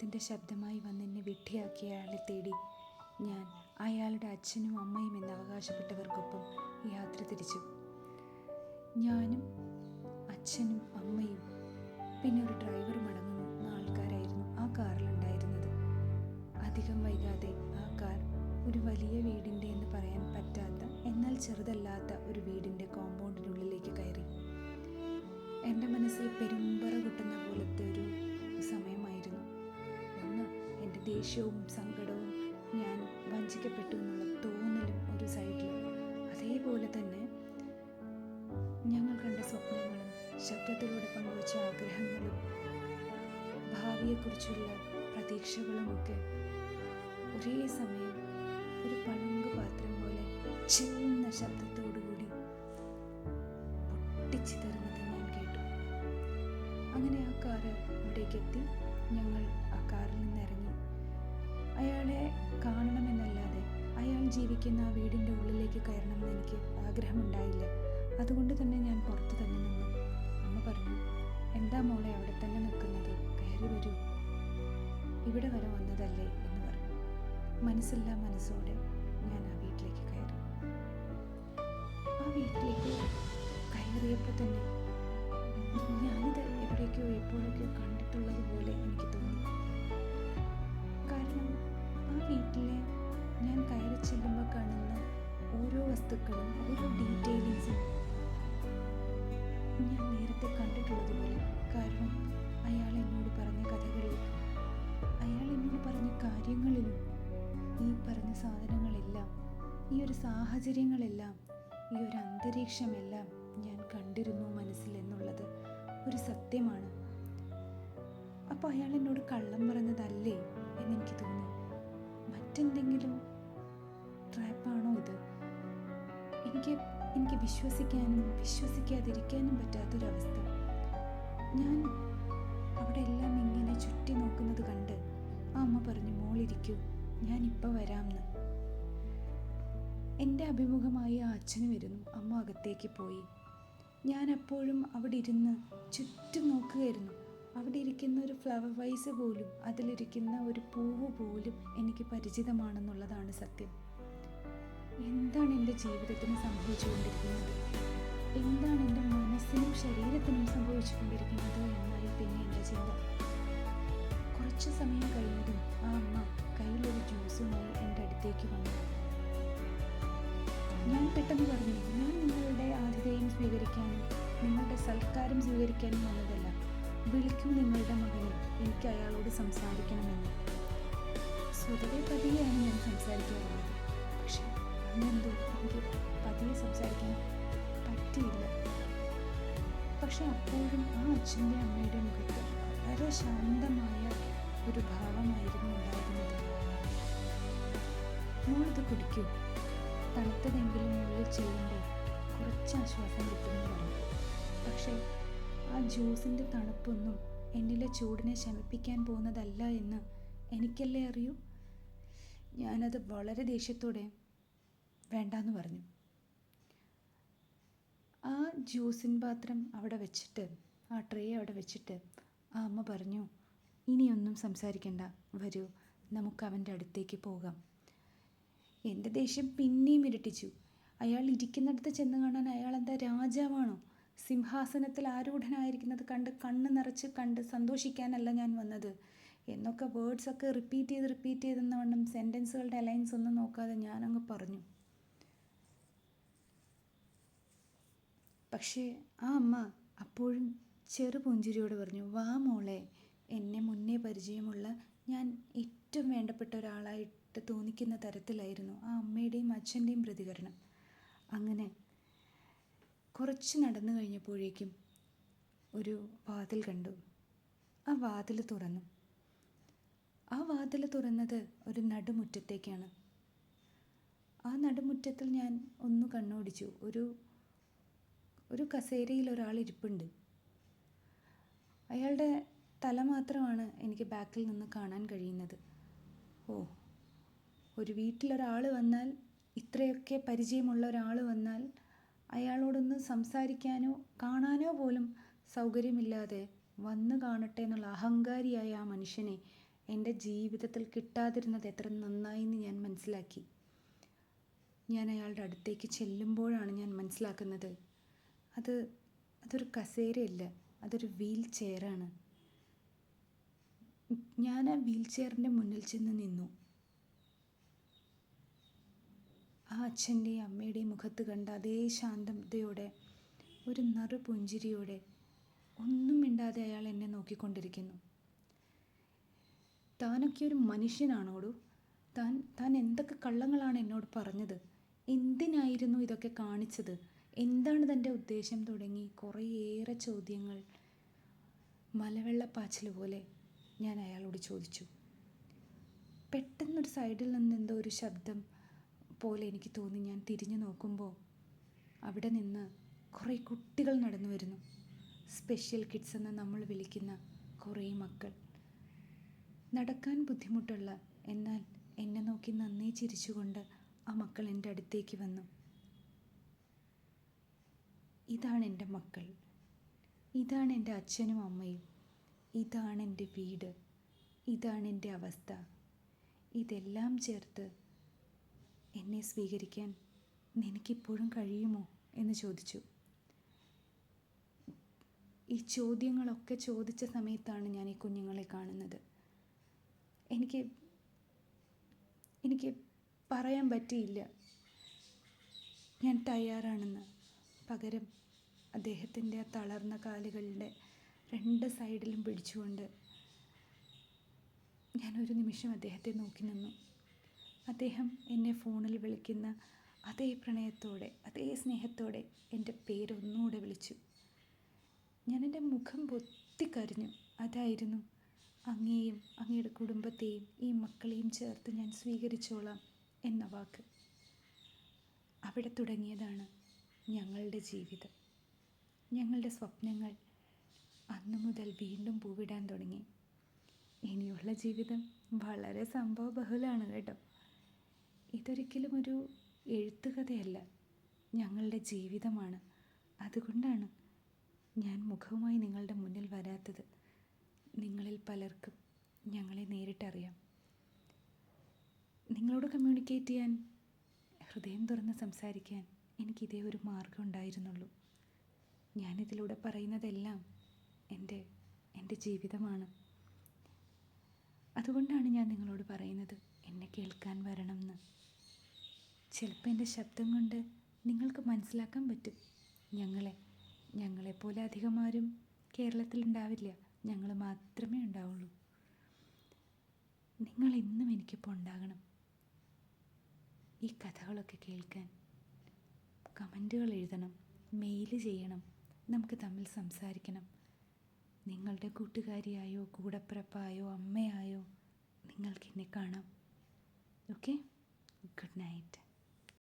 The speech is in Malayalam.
ദൈവത്തിൻ്റെ ശബ്ദമായി വന്നെന്നെ വിഡ്ഢിയാക്കിയ അയാളെ തേടി ഞാൻ അയാളുടെ അച്ഛനും അമ്മയും എന്ന് അവകാശപ്പെട്ടവർക്കൊപ്പം യാത്ര തിരിച്ചു. ഞാനും അച്ഛനും അമ്മയും പിന്നെ ഒരു ഡ്രൈവറും അടങ്ങുന്ന ആൾക്കാരായിരുന്നു ആ കാറിലുണ്ടായിരുന്നത്. അധികം വൈകാതെ ആ കാർ ഒരു വലിയ വീടിൻ്റെ എന്ന് പറയാൻ പറ്റാത്ത എന്നാൽ ചെറുതല്ലാത്ത ഒരു വീടിൻ്റെ കോമ്പൗണ്ടിനുള്ളിലേക്ക് കയറി. എൻ്റെ മനസ്സിൽ പെരുമ്പറ കിട്ടുന്ന പോലത്തെ ഒരു സമയമായിരുന്നു. ഒന്ന്, എൻ്റെ ദേഷ്യവും സങ്കടവും ഞാൻ വഞ്ചിക്കപ്പെട്ടു എന്നുള്ള തോന്നലും ഒരു സൈഡിലും, അതേപോലെ തന്നെ ഞങ്ങൾ കണ്ട സ്വപ്നങ്ങളും ശബ്ദത്തിലൂടെ പങ്കുവച്ച ആഗ്രഹങ്ങളും ഭാവിയെക്കുറിച്ചുള്ള പ്രതീക്ഷകളുമൊക്കെ ഒരേ സമയം ഒരു പളുങ്ക് പാത്രം പോലെ ചെന്ന ശബ്ദത്തോടുകൂടി പൊട്ടിച്ചിതറുന്നത് ഞാൻ കേട്ടു. അങ്ങനെ ആ കാറ് അവിടേക്ക് എത്തി. ഞങ്ങൾ ആ കാറിൽ നിന്ന് ഇറങ്ങി. അയാളെ കാണണമെന്നല്ലാതെ അയാൾ ജീവിക്കുന്ന ആ വീടിൻ്റെ ഉള്ളിലേക്ക് കയറണമെന്ന് എനിക്ക് ആഗ്രഹമുണ്ടായില്ല. അതുകൊണ്ട് തന്നെ ഞാൻ പുറത്ത് തന്നെ നിന്നു. അമ്മ പറഞ്ഞു, എന്താ മോളെ അവിടെ തന്നെ നിൽക്കുന്നത്, കയറി വരൂ, ഇവിടെ വരെ വന്നതല്ലേ എന്ന് പറഞ്ഞു. മനസ്സില്ലാ മനസ്സോടെ ഞാൻ ആ വീട്ടിലേക്ക് കയറി. ആ വീട്ടിലേക്ക് കയറിയപ്പോൾ തന്നെ ഞാനിത് എവിടേക്കോ എപ്പോഴൊക്കെയോ കണ്ടിട്ടുള്ളത് പോലെ എനിക്ക് തോന്നി. കാരണം ആ വീട്ടിലെ ഞാൻ കയറി ചെല്ലുമ്പോൾ കാണുന്ന ഓരോ വസ്തുക്കളും ഓരോ ഡീറ്റെയിലിങ്സും ഞാൻ നേരത്തെ കണ്ടിട്ടുള്ളത് പോലെ. കാരണം അയാൾ എന്നോട് പറഞ്ഞ കഥകളിൽ, അയാൾ എന്നോട് പറഞ്ഞ കാര്യങ്ങളിലും ഈ പറഞ്ഞ സാധനങ്ങളെല്ലാം, ഈ ഒരു സാഹചര്യങ്ങളെല്ലാം, ഈ ഒരു അന്തരീക്ഷമെല്ലാം ഞാൻ കണ്ടിരുന്നു മനസ്സിൽ എന്നുള്ളത് ഒരു സത്യമാണ്. അപ്പോൾ അയാൾ എന്നോട് കള്ളം പറഞ്ഞതല്ലേ എന്നെനിക്ക് തോന്നി. മറ്റെന്തെങ്കിലും ട്രാപ്പാണോ ഇത്? എനിക്ക് വിശ്വസിക്കാനും വിശ്വസിക്കാതിരിക്കാനും പറ്റാത്തൊരവസ്ഥ. ഞാൻ അവിടെ എല്ലാം ഇങ്ങനെ ചുറ്റി നോക്കുന്നത് കണ്ട് ആ അമ്മ പറഞ്ഞു, മോളിരിക്കൂ, ഞാനിപ്പോൾ വരാമെന്ന്. എൻ്റെ അഭിമുഖമായി ആ അച്ഛന് വരുന്നു. അമ്മ അകത്തേക്ക് പോയി. ഞാൻ അപ്പോഴും അവിടെ ഇരുന്ന് ചുറ്റും നോക്കുകയായിരുന്നു. അവിടെ ഇരിക്കുന്ന ഒരു ഫ്ലവർ വൈസ് പോലും, അതിലിരിക്കുന്ന ഒരു പൂവ് പോലും എനിക്ക് പരിചിതമാണെന്നുള്ളതാണ് സത്യം. എന്താണ് എൻ്റെ ജീവിതത്തിന് സംഭവിച്ചുകൊണ്ടിരിക്കുന്നത്, എന്താണ് എൻ്റെ മനസ്സിനും ശരീരത്തിനും സംഭവിച്ചുകൊണ്ടിരിക്കുന്നത് എന്നായി പിന്നെ എൻ്റെ ചിന്ത. കുറച്ച് സമയം കഴിഞ്ഞതും ആ അമ്മ കയ്യിലൊരു ജ്യൂസുമായി എൻ്റെ അടുത്തേക്ക് വന്നു. ഞാൻ പെട്ടെന്ന് പറഞ്ഞു, ഞാൻ നിങ്ങളുടെ ആതിഥേയം സ്വീകരിക്കാനും നിങ്ങളുടെ സൽക്കാരം സ്വീകരിക്കാനും വന്നതല്ല, വിളിക്കൂ നിങ്ങളുടെ മകനെ, എനിക്ക് അയാളോട് സംസാരിക്കണമെന്ന്. സ്വതവേ പതിയെയാണ് ഞാൻ സംസാരിക്കാറുള്ളത്. പക്ഷെ അന്നെന്തോ എനിക്ക് പതിയെ സംസാരിക്കാൻ പറ്റിയില്ല. പക്ഷെ അപ്പോഴും ആ അച്ഛൻ്റെ അമ്മയുടെ മുഖത്ത് വളരെ ശാന്തമായ ഒരു ഭാവമായിരുന്നു ഉണ്ടായിരുന്നത്. മോളിത് കുടിക്കൂ, തണുത്തതെങ്കിലും ഉള്ളിൽ ചെല്ലുമ്പോൾ കുറച്ച് ആശ്വാസം കിട്ടുമെന്ന് പറഞ്ഞു. പക്ഷേ ആ ജ്യൂസിൻ്റെ തണുപ്പൊന്നും എന്നിലെ ചൂടിനെ ശമിപ്പിക്കാൻ പോകുന്നതല്ല എന്ന് എനിക്കല്ലേ അറിയൂ. ഞാനത് വളരെ ദേഷ്യത്തോടെ വേണ്ടാന്ന് പറഞ്ഞു. ആ ജ്യൂസിൻ പാത്രം അവിടെ വെച്ചിട്ട്, ആ ട്രേ അവിടെ വെച്ചിട്ട് ആ അമ്മ പറഞ്ഞു, ഇനിയൊന്നും സംസാരിക്കണ്ട, വരൂ, നമുക്ക് അവൻ്റെ അടുത്തേക്ക് പോകാം. എൻ്റെ ദേഷ്യം പിന്നെയും ഇരട്ടിച്ചു. അയാൾ ഇരിക്കുന്നിടത്ത് ചെന്ന് കാണാൻ അയാൾ എന്താ രാജാവാണോ? സിംഹാസനത്തിൽ ആരൂഢനായിരിക്കുന്നത് കണ്ട് കണ്ണ് നിറച്ച് കണ്ട് സന്തോഷിക്കാനല്ല ഞാൻ വന്നത് എന്നൊക്കെ വേർഡ്സൊക്കെ റിപ്പീറ്റ് ചെയ്തെന്ന വണ്ണം സെൻറ്റൻസുകളുടെ അലൈൻസ് ഒന്നും നോക്കാതെ ഞാനങ്ങ് പറഞ്ഞു. പക്ഷേ ആ അമ്മ അപ്പോഴും ചെറുപുഞ്ചിരിയോട് പറഞ്ഞു, വാ മോളെ. എന്നെ മുന്നേ പരിചയമുള്ള, ഞാൻ ഏറ്റവും വേണ്ടപ്പെട്ട ഒരാളായിട്ട് തോന്നിക്കുന്ന തരത്തിലായിരുന്നു ആ അമ്മയുടെയും അച്ഛൻ്റെയും പ്രതികരണം. അങ്ങനെ കുറച്ച് നടന്നു കഴിഞ്ഞപ്പോഴേക്കും ഒരു വാതിൽ കണ്ടു. ആ വാതിൽ തുറന്നു. ആ വാതിൽ തുറന്നത് ഒരു നടുമുറ്റത്തേക്കാണ്. ആ നടുമുറ്റത്തിൽ ഞാൻ ഒന്ന് കണ്ണോടിച്ചു. ഒരു കസേരയിൽ ഒരാൾ ഇരിപ്പുണ്ട്. അയാളുടെ തല മാത്രമാണ് എനിക്ക് ബാക്കിൽ നിന്ന് കാണാൻ കഴിയുന്നത്. ഓ, ഒരു വീട്ടിലൊരാൾ വന്നാൽ, ഇത്രയൊക്കെ പരിചയമുള്ള ഒരാൾ വന്നാൽ അയാളോടൊന്ന് സംസാരിക്കാനോ കാണാനോ പോലും സൗകര്യമില്ലാതെ വന്ന് കാണട്ടെ എന്നുള്ള അഹങ്കാരിയായ ആ മനുഷ്യനെ എൻ്റെ ജീവിതത്തിൽ കിട്ടാതിരുന്നത് എത്ര നന്നായിന്ന് ഞാൻ മനസ്സിലാക്കി. ഞാൻ അയാളുടെ അടുത്തേക്ക് ചെല്ലുമ്പോഴാണ് ഞാൻ മനസ്സിലാക്കുന്നത് അതൊരു കസേരയല്ല, അതൊരു വീൽ ചെയറാണ്. ഞാൻ ആ വീൽ ചെയറിൻ്റെ മുന്നിൽ ചെന്ന് നിന്നു. ആ അച്ഛൻ്റെയും അമ്മയുടെയും മുഖത്ത് കണ്ട അതേ ശാന്തതയോടെ, ഒരു നറുപുഞ്ചിരിയോടെ, ഒന്നും മിണ്ടാതെ അയാൾ എന്നെ നോക്കിക്കൊണ്ടിരിക്കുന്നു. താനൊക്കെ ഒരു മനുഷ്യനാണോടു? താൻ എന്തൊക്കെ കള്ളങ്ങളാണ് എന്നോട് പറഞ്ഞത്? എന്തിനായിരുന്നു ഇതൊക്കെ കാണിച്ചത്? എന്താണ് തൻ്റെ ഉദ്ദേശം? തുടങ്ങി കുറേയേറെ ചോദ്യങ്ങൾ മലവെള്ളപ്പാച്ചിൽ പോലെ ഞാൻ അയാളോട് ചോദിച്ചു. പെട്ടെന്നൊരു സൈഡിൽ നിന്ന് എന്തോ ഒരു ശബ്ദം പോലെ എനിക്ക് തോന്നി. ഞാൻ തിരിഞ്ഞു നോക്കുമ്പോൾ അവിടെ നിന്ന് കുറേ കുട്ടികൾ നടന്നു വരുന്നു. സ്പെഷ്യൽ കിഡ്സ് എന്ന് നമ്മൾ വിളിക്കുന്ന കുറേ മക്കൾ. നടക്കാൻ ബുദ്ധിമുട്ടുള്ള, എന്നാൽ എന്നെ നോക്കി നന്നേ ചിരിച്ചുകൊണ്ട് ആ മക്കൾ എൻ്റെ അടുത്തേക്ക് വന്നു. ഇതാണ് എൻ്റെ മക്കൾ, ഇതാണ് എൻ്റെ അച്ഛനും അമ്മയും, ഇതാണ് എൻ്റെ വീട്, ഇതാണ് എൻ്റെ അവസ്ഥ. ഇതെല്ലാം ചേർത്ത് എന്നെ സ്വീകരിക്കാൻ നിനക്കിപ്പോഴും കഴിയുമോ എന്ന് ചോദിച്ചു. ഈ ചോദ്യങ്ങളൊക്കെ ചോദിച്ച സമയത്താണ് ഞാൻ ഈ കുഞ്ഞുങ്ങളെ കാണുന്നത്. എനിക്ക് പറയാൻ പറ്റിയില്ല ഞാൻ തയ്യാറാണെന്ന്. പകരം അദ്ദേഹത്തിൻ്റെ ആ തളർന്ന കാലുകളുടെ 2 സൈഡിലും പിടിച്ചുകൊണ്ട് ഞാനൊരു നിമിഷം അദ്ദേഹത്തെ നോക്കി നിന്നു. അദ്ദേഹം എന്നെ ഫോണിൽ വിളിക്കുന്ന അതേ പ്രണയത്തോടെ, അതേ സ്നേഹത്തോടെ എൻ്റെ പേരൊന്നുകൂടെ വിളിച്ചു. ഞാൻ എൻ്റെ മുഖം പൊത്തിക്കരഞ്ഞു. അതായിരുന്നു, അങ്ങയെയും അങ്ങയുടെ കുടുംബത്തെയും ഈ മക്കളെയും ചേർത്ത് ഞാൻ സ്വീകരിച്ചോളാം എന്ന വാക്ക്. അവിടെ തുടങ്ങിയതാണ് ഞങ്ങളുടെ ജീവിതം. ഞങ്ങളുടെ സ്വപ്നങ്ങൾ അന്നു മുതൽ വീണ്ടും പൂവിടാൻ തുടങ്ങി. ഇനിയുള്ള ജീവിതം വളരെ സംഭവബഹുലമാണ് കേട്ടോ. ഇതൊരിക്കലും ഒരു എഴുത്തുകഥയല്ല, ഞങ്ങളുടെ ജീവിതമാണ്. അതുകൊണ്ടാണ് ഞാൻ മുഖവുമായി നിങ്ങളുടെ മുന്നിൽ വരാത്തത്. നിങ്ങളിൽ പലർക്കും ഞങ്ങളെ നേരിട്ടറിയാം. നിങ്ങളോട് കമ്മ്യൂണിക്കേറ്റ് ചെയ്യാൻ, ഹൃദയം തുറന്ന് സംസാരിക്കാൻ എനിക്കിതേ ഒരു മാർഗം ഉണ്ടായിരുന്നുള്ളൂ. ഞാനിതിലൂടെ പറയുന്നതെല്ലാം എൻ്റെ ജീവിതമാണ്. അതുകൊണ്ടാണ് ഞാൻ നിങ്ങളോട് പറയുന്നത്, എന്നെ കേൾക്കാൻ വരണമെന്ന്. ചിലപ്പോൾ എൻ്റെ ശബ്ദം കൊണ്ട് നിങ്ങൾക്ക് മനസ്സിലാക്കാൻ പറ്റും ഞങ്ങളെപ്പോലെ അധികം ആരും കേരളത്തിലുണ്ടാവില്ല. ഞങ്ങൾ മാത്രമേ ഉണ്ടാവുള്ളൂ. നിങ്ങൾ ഇന്നും എനിക്കിപ്പോൾ ഉണ്ടാകണം. ഈ കഥകളൊക്കെ കേൾക്കാൻ കമൻറ്റുകൾ എഴുതണം, മെയിൽ ചെയ്യണം, നമുക്ക് തമ്മിൽ സംസാരിക്കണം. നിങ്ങളുടെ കൂട്ടുകാരിയായോ കൂടപ്പിറപ്പായോ അമ്മയായോ നിങ്ങൾക്കെന്നെ കാണാം. Okay, good night.